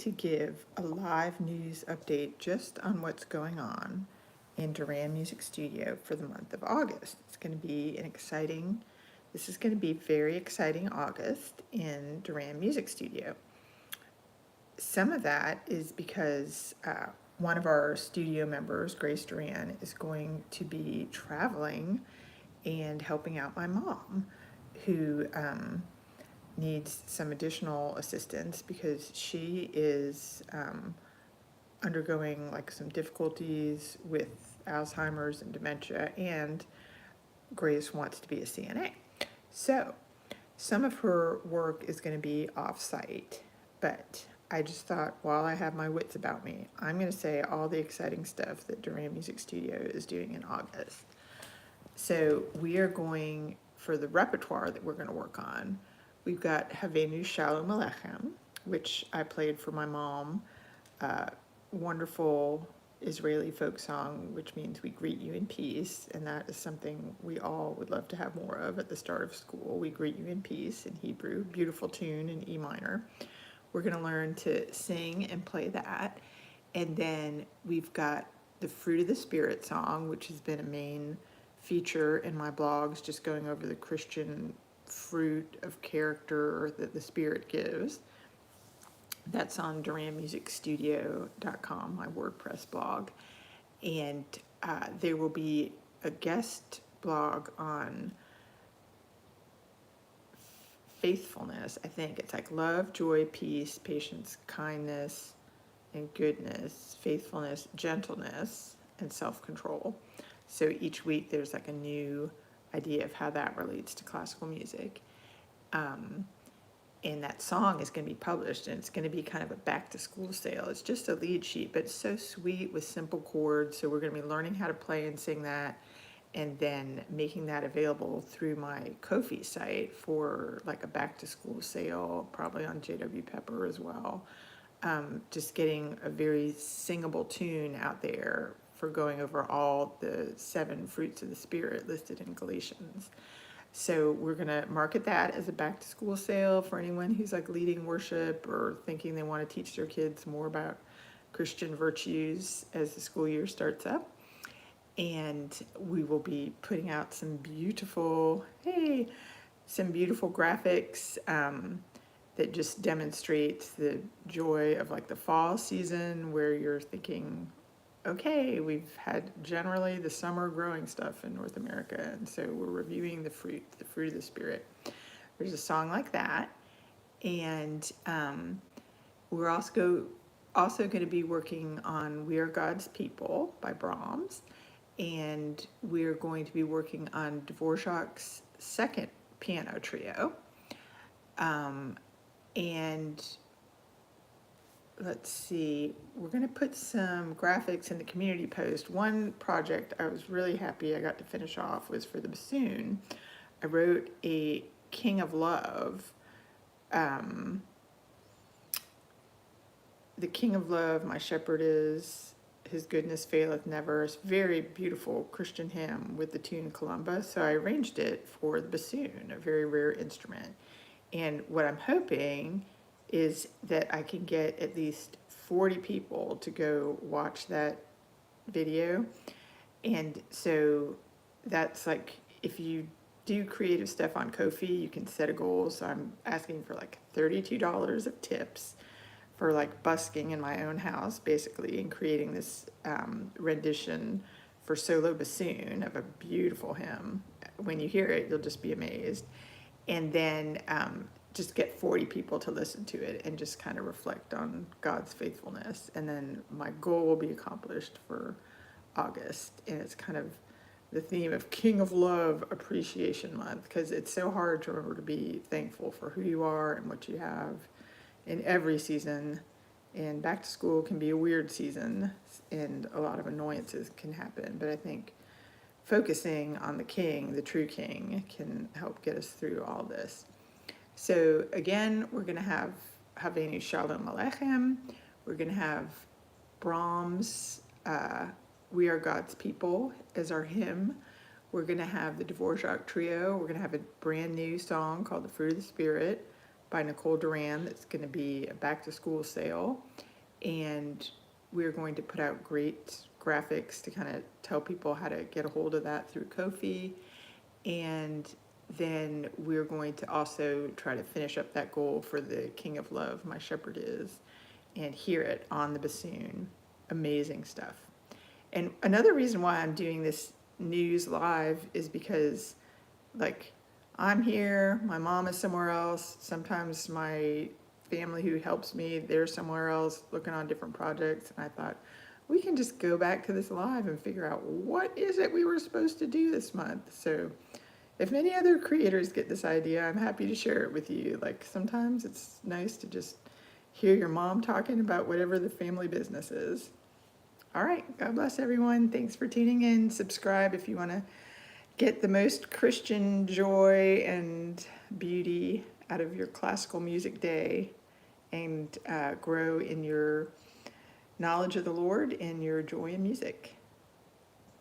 to give a live news update just on what's going on in Doran Music Studio for the month of August. It's going to be this is going to be very exciting August in Doran Music Studio. Some of that is because one of our studio members, Grace Doran, is going to be traveling and helping out my mom, who needs some additional assistance because she is undergoing like some difficulties with Alzheimer's and dementia, and Grace wants to be a CNA. So some of her work is going to be off-site, but I just thought, while I have my wits about me, I'm going to say all the exciting stuff that Doran Music Studio is doing in August. So we are going, for the repertoire that we're going to work on, we've got Havenu Shalom Alechem, which I played for my mom, wonderful Israeli folk song, which means we greet you in peace, and that is something we all would love to have more of at the start of school. We greet you in peace in Hebrew, beautiful tune in E minor. We're going to learn to sing and play that, and then we've got the Fruit of the Spirit song, which has been a main feature in my blogs, just going over the Christian fruit of character that the Spirit gives. That's on DoranMusicStudio.com, my WordPress blog. And there will be a guest blog on faithfulness. I think it's like love, joy, peace, patience, kindness, and goodness, faithfulness, gentleness, and self-control. So each week there's like a new idea of how that relates to classical music. And that song is going to be published, and it's going to be kind of a back-to-school sale. It's just a lead sheet, but it's so sweet with simple chords. So we're going to be learning how to play and sing that, and then making that available through my Ko-fi site for like a back-to-school sale, probably on JW Pepper as well. Just getting a very singable tune out there for going over all the 7 fruits of the Spirit listed in Galatians. So we're going to market that as a back-to-school sale for anyone who's like leading worship or thinking they want to teach their kids more about Christian virtues as the school year starts up. And we will be putting out some beautiful graphics that just demonstrates the joy of like the fall season, where you're thinking, okay, we've had generally the summer growing stuff in North America, and so we're reviewing the fruit of the Spirit. There's a song like that, and we're also going to be working on We Are God's People by Brahms, and we're going to be working on Dvorak's second piano trio, and let's see, we're going to put some graphics in the community post. One project I was really happy I got to finish off was for the bassoon. I wrote a King of Love. The King of Love, my shepherd is, his goodness faileth never. It's a very beautiful Christian hymn with the tune Columba. So I arranged it for the bassoon, a very rare instrument. And what I'm hoping is that I can get at least 40 people to go watch that video. And so that's like, if you do creative stuff on Ko-fi, you can set a goal. So I'm asking for like $32 of tips for like busking in my own house, basically, and creating this rendition for solo bassoon of a beautiful hymn. When you hear it, you'll just be amazed. And then just get 40 people to listen to it and just kind of reflect on God's faithfulness. And then my goal will be accomplished for August. And it's kind of the theme of King of Love Appreciation Month, because it's so hard to remember to be thankful for who you are and what you have in every season. And back to school can be a weird season, and a lot of annoyances can happen. But I think focusing on the King, the true King, can help get us through all this. So again, we're going to have Havenu Shalom Alechem. We're going to have Brahms' We Are God's People as our hymn. We're going to have the Dvorak trio. We're going to have a brand new song called The Fruit of the Spirit by Nicole Doran that's going to be a back to school sale. And we're going to put out great graphics to kind of tell people how to get a hold of that through Ko-fi. And then we're going to also try to finish up that goal for the King of Love, My Shepherd Is, and hear it on the bassoon. Amazing stuff. And another reason why I'm doing this news live is because, like, I'm here, my mom is somewhere else, sometimes my family who helps me, they're somewhere else looking on different projects, and I thought, we can just go back to this live and figure out what is it we were supposed to do this month. So if many other creators get this idea, I'm happy to share it with you. Like, sometimes it's nice to just hear your mom talking about whatever the family business is. All right, God bless everyone. Thanks for tuning in. Subscribe if you want to get the most Christian joy and beauty out of your classical music day, and grow in your knowledge of the Lord and your joy in music.